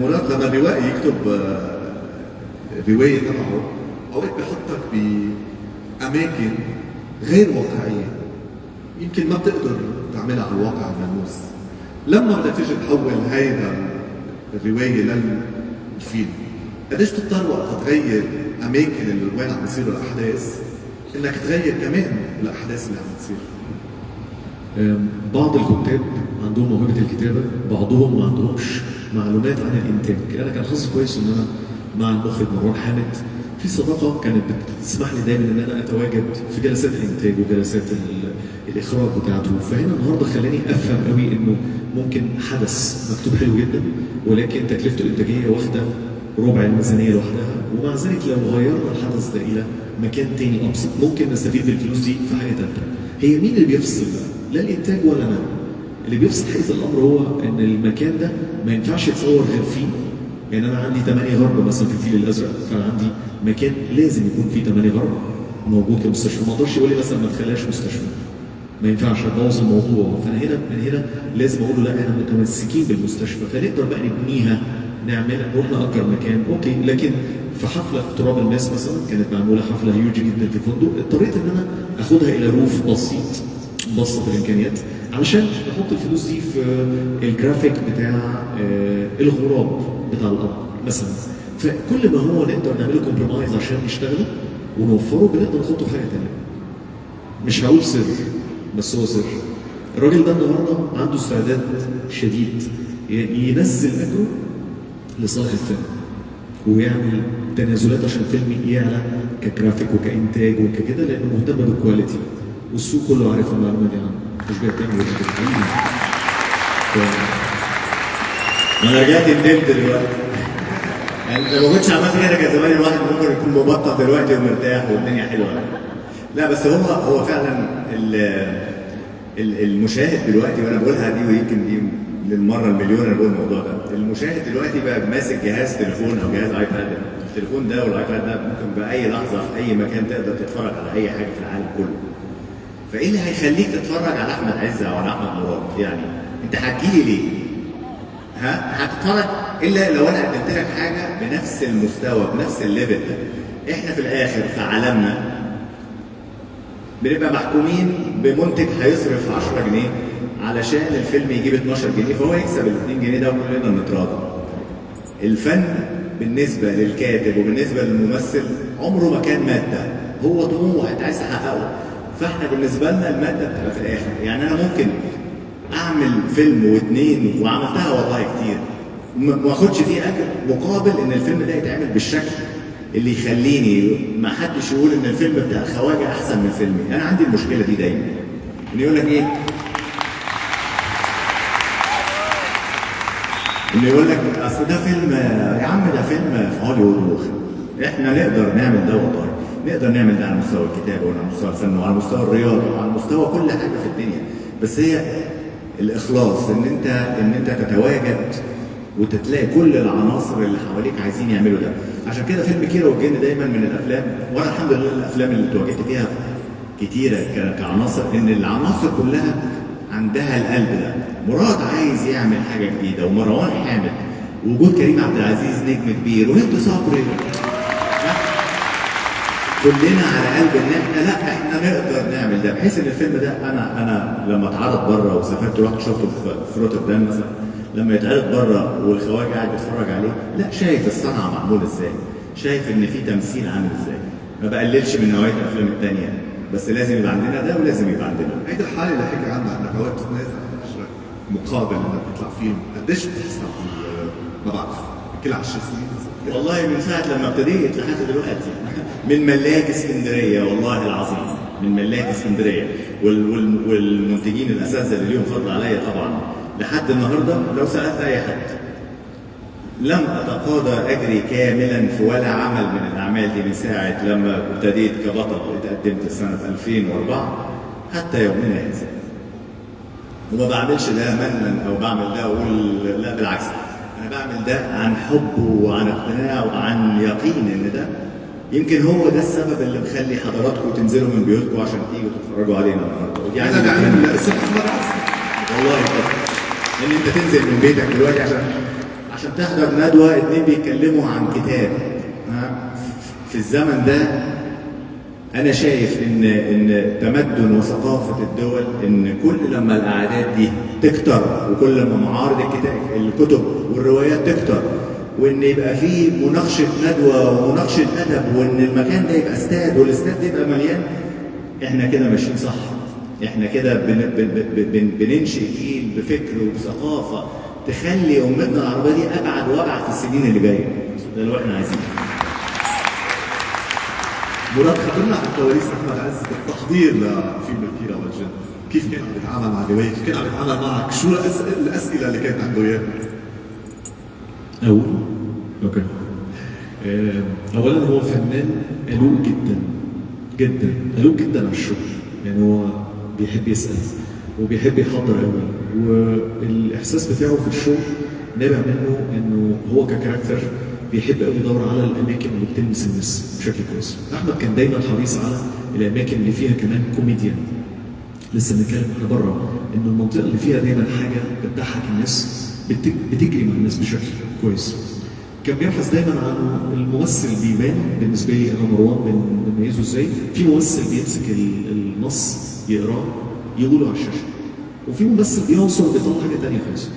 مراد لما الروائي يكتب روايه تبعه اوقات بحطك باماكن غير واقعيه، يمكن ما بتقدر تعملها على الواقع الملموس. لما بدك تيجي تحول هيدا الروايه للفيلم، قديش بتضطر وقت تغير اماكن اللي وين عم بيصيروا الاحداث، انك تغير كمان الاحداث اللي عم تصير. بعض الكتاب عندهم موهبه الكتابه، بعضهم ما عندهمش معلومات عن الانتاج. انا كان حظي كويس ان انا مع المخرج مروان حامد في صداقه كانت بتسمح لي دايما ان انا اتواجد في جلسات الانتاج وجلسات الاخراج بتاعته. فهنا النهارده خلاني افهم قوي انه ممكن حدث مكتوب حلو جدا ولكن تكلفته الانتاجيه واخده ربع الميزانيه لوحدها، ومع ذلك لو غيرنا الحدث ده الى مكان تاني ابسط ممكن نستفيد بالفلوس دي في حاجه ثالثه. هي مين اللي بيفصل بقى؟ لا الانتاج ولا انا. اللي بيفصل حقيقه الامر هو ان المكان ده ما ينفعش يتصور غير فيه. يعني انا عندي 8 غرب مثلا في الفيل الازرق، فانا عندي مكان لازم يكون فيه 8 غرب موجود كمستشفى. ما اقدرش يقول لي مثلا ما تخليهاش مستشفى، ما ينفعش ابوظ الموضوع. فانا هنا من هنا لازم اقول له لا احنا متمسكين بالمستشفى، فنقدر بقى نبنيها نعملها نروح نأجر مكان اوكي. لكن في حفله في تراب الماس مثلا كانت معموله حفله هيوج جدا في فندق، اضطريت ان انا اخدها الى روف بسيط مبسط الامكانيات علشان احط الفلوس دي في الجرافيك بتاع الغراب بتاع الارض مثلا. فكل ما هو نقدر نعمله كومبرومايز عشان نشتغله ونوفره بنقدر نحطه في حاجه ثانيه. مش هقول سر بس هو سر. الراجل ده النهارده عنده استعداد شديد ينزل اجره لصالح الفيلم ويعمل تنازلات عشان الفيلم يعلى كجرافيك وكانتاج وككده، لانه مهتم بالكواليتي والسوق كله عارف المعلومه دي عنه. مش بيهتم بالحقيقي. انا رجعت ندمت دلوقتي. يعني لو ما كنتش عملت كده كان زمان الواحد ممكن يكون مبطل دلوقتي ومرتاح والدنيا حلوه. لا بس هو فعلا المشاهد دلوقتي، وانا بقولها دي ويمكن دي للمره المليون انا بقول الموضوع ده، المشاهد دلوقتي بقى ماسك جهاز تليفون او جهاز ايباد. التليفون ده والايباد ده ممكن باي لحظه في اي مكان تقدر تتفرج على اي حاجه في العالم كله. فايه اللي هيخليك تتفرج على احمد عز او على احمد مراد؟ يعني انت هتجيلي ليه؟ هتتفرج الا لو انا قدمت لك حاجه بنفس المستوى بنفس الليفل ده. احنا في الاخر في عالمنا بنبقى محكومين بمنتج هيصرف 10 جنيه علشان الفيلم يجيب 12 جنيه فهو يكسب ال 2 جنيه ده وكلنا نتراضى. الفن بالنسبه للكاتب وبالنسبه للممثل عمره ما كان ماده، هو طموح انت عايز تحققه. فاحنا بالنسبه لنا الماده بتبقى في الاخر. يعني انا ممكن اعمل فيلم واثنين وعملتها والله كتير ما اخدش فيه اجر مقابل ان الفيلم ده يتعمل بالشكل اللي يخليني ما حدش يقول ان الفيلم بتاع الخواجه احسن من فيلمي. انا عندي المشكله دي دايما ان يقول لك ايه؟ اللي يقول لك اصل ده فيلم يا عم، ده فيلم في هوليوود. احنا نقدر نعمل ده والله، نقدر نعمل ده على مستوى الكتابه وعلى مستوى الفن وعلى مستوى الرياضه وعلى مستوى كل حاجه في الدنيا. بس هي الاخلاص ان انت تتواجد وتتلاقي كل العناصر اللي حواليك عايزين يعملوا ده. عشان كده فيلم كيرة والجن دايما من الافلام، وانا الحمد لله الافلام اللي اتواجدت فيها كتيره كعناصر ان العناصر كلها عندها القلب ده. مراد عايز يعمل حاجه جديده، ومروان حامد، وجود كريم عبد العزيز نجم كبير، وهند صبري، كلنا على قلب ان احنا نقدر نعمل ده. بحيث ان الفيلم ده انا لما اتعرض بره وسافرت رحت شفته في روتردام مثلا، لما يتعرض بره والخواجه قاعد بيتفرج عليه، لا شايف الصنعه معمول ازاي، شايف ان في تمثيل عامل ازاي. ما بقللش من نوعيه الافلام الثانيه، بس لازم يبقى عندنا ده ولازم يبقى عندنا. هيدي الحاله اللي حكي عنها انك اوقات تتنازل عن اجرك مقابل انك تطلع فيلم، قديش بتحصل ما بعرف كل 10 سنين؟ والله من ساعه لما ابتديت لحد دلوقتي من ملاك اسكندريه والله العظيم، من ملاك اسكندريه والمنتجين الاساتذه اللي ليهم فضل عليا طبعا لحد النهارده. لو سالت اي حد لم اتقاضى اجري كاملا في ولا عمل من الاعمال دي من ساعه لما ابتديت كبطل اتقدمت سنه 2004 حتى يومنا هذا. وما بعملش ده منا او بعمل ده واقول لا، بالعكس انا بعمل ده عن حب وعن اقتناع وعن يقين ان ده يمكن هو ده السبب اللي مخلي حضراتكم تنزلوا من بيوتكم عشان تيجوا تتفرجوا علينا النهارده. يعني ده بيعمل اسم احمد عز والله ان انت تنزل من بيتك دلوقتي عشان تحضر ندوه اتنين بيتكلموا عن كتاب. في الزمن ده انا شايف ان تمدن وثقافه الدول ان كل لما الاعداد دي تكتر وكل لما معارض الكتب والروايات تكتر وان يبقى فيه مناقشه ندوه ومناقشه ادب وان المكان ده يبقى استاد والاستاد ده يبقى مليان، احنا كده ماشيين صح. احنا كده بننشئ جيل بفكر وبثقافه تخلي امتنا العربيه دي ابعد وابعد في السنين اللي جايه. ده اللي احنا عايزينه. مراد، خبرنا عن كواليس احمد عز بالتحضير لفيلم الكيرة والجن. كيف كان عم يتعامل مع الروايه؟ كيف كان عم يتعامل معك؟ شو الاسئله اللي كانت عنده اياها؟ اوكي. اولا هو فنان قلوق جدا جدا، قلوق جدا على الشغل. يعني هو بيحب يسال وبيحب يحضر قوي، والاحساس بتاعه في الشغل نابع منه انه هو ككاركتر بيحب قوي يدور على الاماكن اللي بتلمس الناس بشكل كويس. احمد كان دايما حريص على الاماكن اللي فيها كمان كوميديا. لسه بنتكلم احنا بره ان المنطقه اللي فيها دايما حاجه بتضحك الناس بتجري مع الناس بشكل كويس. كان بيبحث دايما عن الممثل بيبان. بالنسبه لي انا مروان بنميزه ازاي؟ في ممثل بيمسك النص يقراه يقوله على الشاشه، وفي ممثل بيوصل بيطلع حاجه ثانيه خالص.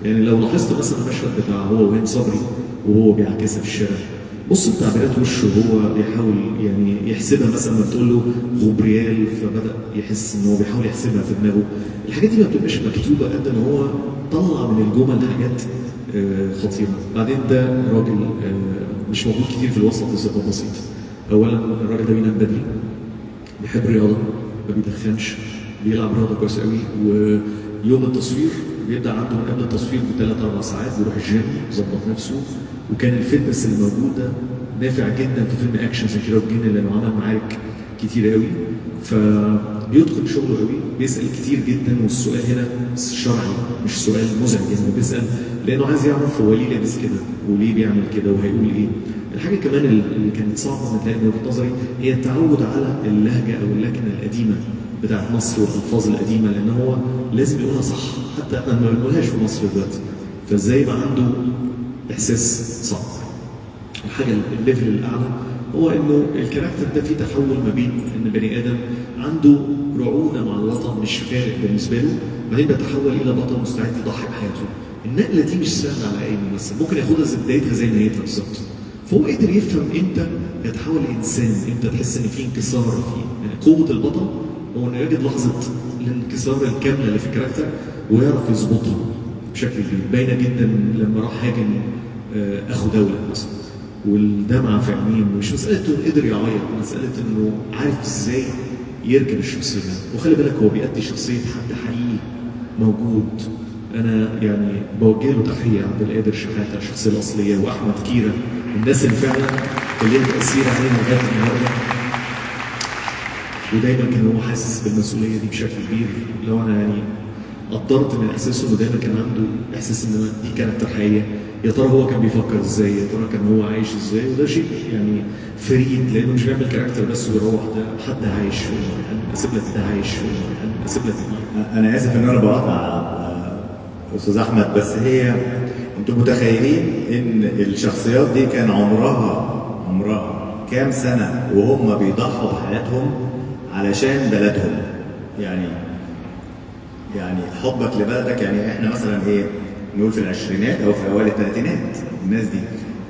يعني لو لاحظت مثلا المشهد بتاع هو وهند صبري وهو بيعكسها في الشارع، بص تعبيرات وشه وهو بيحاول يعني يحسبها. مثلا لما بتقول له غبريال فبدا يحس ان هو بيحاول يحسبها في دماغه. الحاجات دي ما بتبقاش مكتوبه قد ان هو طلع من الجمل حاجات خطيره. بعدين ده راجل مش موجود كتير في الوسط لسبب بسيط. اولا الراجل ده بينام بدري، بيحب الرياضه، ما بيدخنش، بيلعب رياضه كويس قوي، ويوم التصوير بيبدا عنده من قبل التصوير ب3-4 ساعات بيروح الجيم يظبط نفسه. وكان الفتنس اللي موجود ده نافع جدا في فيلم اكشن زي كده والجن لانه عمل معارك كتير قوي. فبيدخل شغله قوي، بيسال كتير جدا، والسؤال هنا شرعي مش سؤال مزعج. يعني بيسال لانه عايز يعرف هو ليه لابس كده وليه بيعمل كده وهيقول ايه. الحاجه كمان اللي كانت صعبه من وجهه نظري هي التعود على اللهجه او اللكنه القديمه بتاعت مصر والالفاظ القديمه، لان هو لازم يقولها صح. حتى احنا ما بنقولهاش في مصر دلوقتي، فازاي يبقى عنده احساس صعب. الحاجه الليفل الاعلى هو انه الكاركتر ده فيه تحول ما بين ان بني ادم عنده رعونه مع الوطن مش فارق بالنسبه له، بعدين بيتحول الى بطل مستعد يضحي بحياته. النقله دي مش سهله على اي ممثل، ممكن ياخدها زي بدايتها زي نهايتها بالظبط. فهو قدر يفهم امتى يتحول لانسان، امتى تحس ان في انكسار فيه. يعني قوه البطل هو انه يجد لحظه الانكسار الكامله اللي في الكاركتر ويعرف يظبطها بشكل كبير. باينه جدا لما راح هاجم اخو دوله مثلا والدمعه في عينيه، مش مساله انه قدر يعيط، مساله انه عارف ازاي يركب الشخصيه. وخلي بالك هو بيأدي شخصيه حد حقيقي موجود. انا يعني بوجه له تحيه عبد القادر شحاته الشخصيه الاصليه، واحمد كيره، الناس اللي فعلا كان ليها تاثير علينا لغايه النهارده. ودايما كان هو حاسس بالمسؤوليه دي بشكل كبير. لو انا يعني قدرت من احساسه انه دايما كان عنده احساس ان دي كانت حقيقيه. يا ترى هو كان بيفكر ازاي؟ يا ترى كان هو عايش ازاي؟ وده شيء يعني فريد، لانه مش بيعمل كاركتر بس ويروح. ده حد عايش، يعني اسيب لك ده عايش، يعني اسيب لك. انا اسف ان انا بقطع استاذ احمد، بس هي انتم متخيلين ان الشخصيات دي كان عمرها كام سنه وهم بيضحوا بحياتهم علشان بلدهم. يعني حبك لبلدك، يعني احنا مثلا ايه نقول في العشرينات او في اوائل الثلاثينات الناس دي.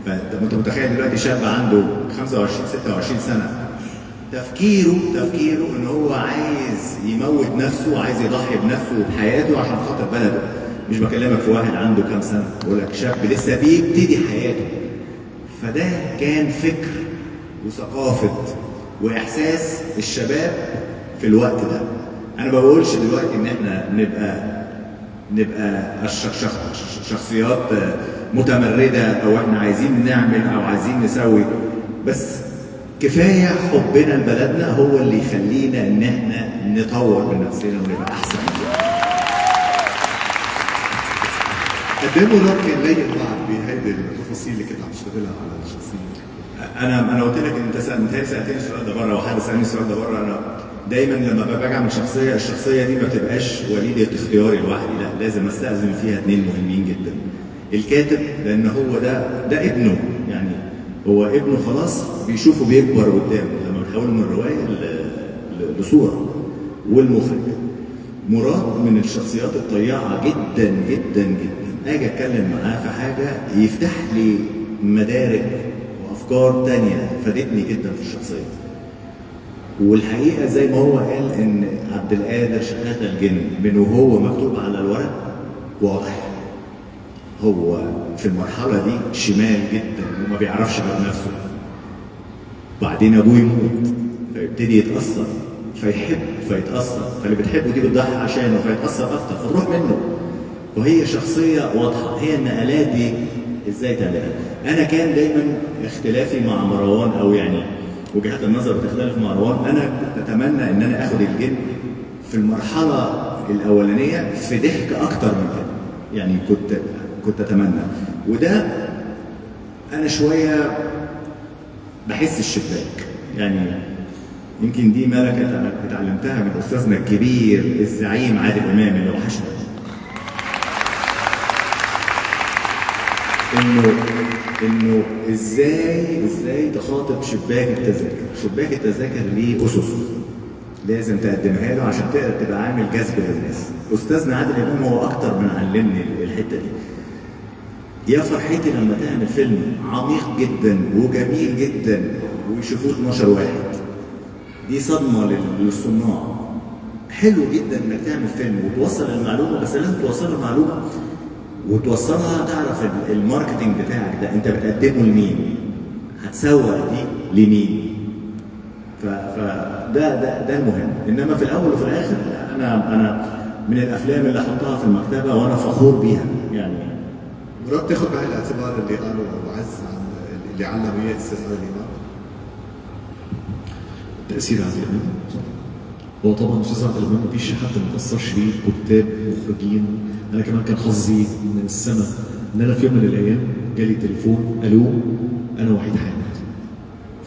فانت متخيل دلوقتي شاب عنده 25 26 سنه تفكيره ان هو عايز يموت نفسه وعايز يضحي بنفسه وبحياته عشان خاطر بلده. مش بكلمك في واحد عنده كام سنه، بقول لك شاب لسه بيبتدي حياته. فده كان فكر وثقافه واحساس الشباب في الوقت ده. انا ما بقولش دلوقتي ان احنا نبقى شخصيات متمرده او احنا عايزين نعمل او عايزين نسوي، بس كفايه حبنا لبلدنا هو اللي يخلينا ان احنا نطور من نفسنا ونبقى احسن. قد ايه مراد كان لايق معك بهيدي التفاصيل اللي كنت عم تشتغلها على الشخصيه؟ انا قلت لك انت سالتني السؤال ده بره، وحد سالني السؤال ده بره. انا دايما لما باجي اعمل الشخصيه دي ما تبقاش وليده اختياري لوحدي، لا، لازم استاذن فيها 2 مهمين جدا. الكاتب، لان هو ده ابنه، يعني هو ابنه خلاص بيشوفه بيكبر قدامه لما بتحوله من روايه لصوره. والمخرج مراد من الشخصيات الطيعه جدا جدا جدا، اجي اتكلم معاه في حاجه يفتح لي مدارك وافكار تانية فادتني جدا في الشخصيه. والحقيقه زي ما هو قال ان عبد القادر شحاته الجن من وهو مكتوب على الورق واضح، هو في المرحله دي شمال جدا وما بيعرفش غير نفسه. بعدين ابوه يموت فيبتدي يتاثر فيحب فيتاثر، فاللي بتحبه دي بتضحي عشانه فيتاثر اكتر فتروح منه. وهي شخصيه واضحه، هي النقلات دي ازاي تعملها. انا كان دايما اختلافي مع مروان، او يعني وجهات النظر بتختلف مع مروان. انا كنت اتمنى ان انا اخد الجن في المرحله الاولانيه في ضحك اكتر من كده، يعني كنت اتمنى. وده انا شويه بحس الشباك، يعني يمكن دي ملكه اتعلمتها من استاذنا الكبير الزعيم عادل امام اللي وحشنا، انه ازاي تخاطب شباك التذاكر. شباك التذاكر ليه اسس لازم تقدمها له عشان تقدر تبقى عامل جذب للناس. استاذنا عادل امام هو اكتر من علمني الحته دي. يا فرحتي لما تعمل فيلم عميق جدا وجميل جدا ويشوفوه 12 واحد، دي صدمه للصناع. حلو جدا انك تعمل فيلم وتوصل المعلومه، بس لازم توصل المعلومه وتوصلها تعرف الماركتنج بتاعك ده انت بتقدمه لمين، هتسوق دي لمين. ده المهم. انما في الاول وفي الاخر انا من الافلام اللي احطها في المكتبه وانا فخور بيها يعني. مراد تاخد بعين الاعتبار اللي قاله ابو عز عن اللي علم اياه الاستاذ عادل امام؟ تاثير عادل امام هو طبعا الاستاذ عادل امام مفيش حد ما تاثرش بيه، كتاب مخرجين. انا كمان كان حظي من السنه ان انا في يوم من الايام جالي تليفون، الو انا وحيد حامد.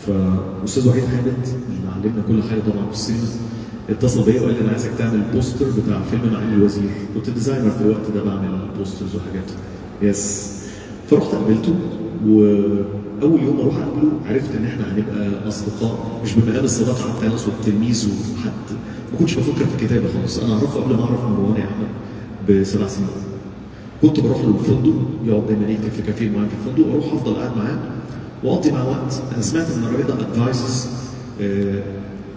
فاستاذ وحيد حامد اللي علمنا كل حاجه طبعا في السينما اتصل بيا وقال لي انا عايزك تعمل بوستر بتاع فيلم معالي الوزير. كنت ديزاينر في الوقت ده، بعمل بوسترز وحاجات يس. فرحت قابلته، واول يوم اروح اقابله عرفت ان احنا هنبقى اصدقاء، مش بمقام الصداقه حتى ناس والتلميذ وحد. ما كنتش بفكر في كتابه خالص، انا اعرفه قبل ما اعرف مروان يا احمد ب7 سنين. كنت بروح له الفندق، يقعد دايما يكتب في كافيه معين في الفندق، واروح افضل قاعد معاه واقضي معاه وقت. انا سمعت ان الراجل ده ادفايسز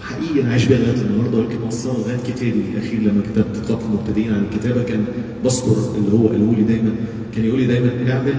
حقيقي انا عايش بيها لغايه النهارده، ويمكن وصلها لغايه كتابي الاخير لما كتبت قتل المبتدئين عن الكتابه. كان بذكر اللي هو قاله لي دايما، كان يقول لي دايما اعمل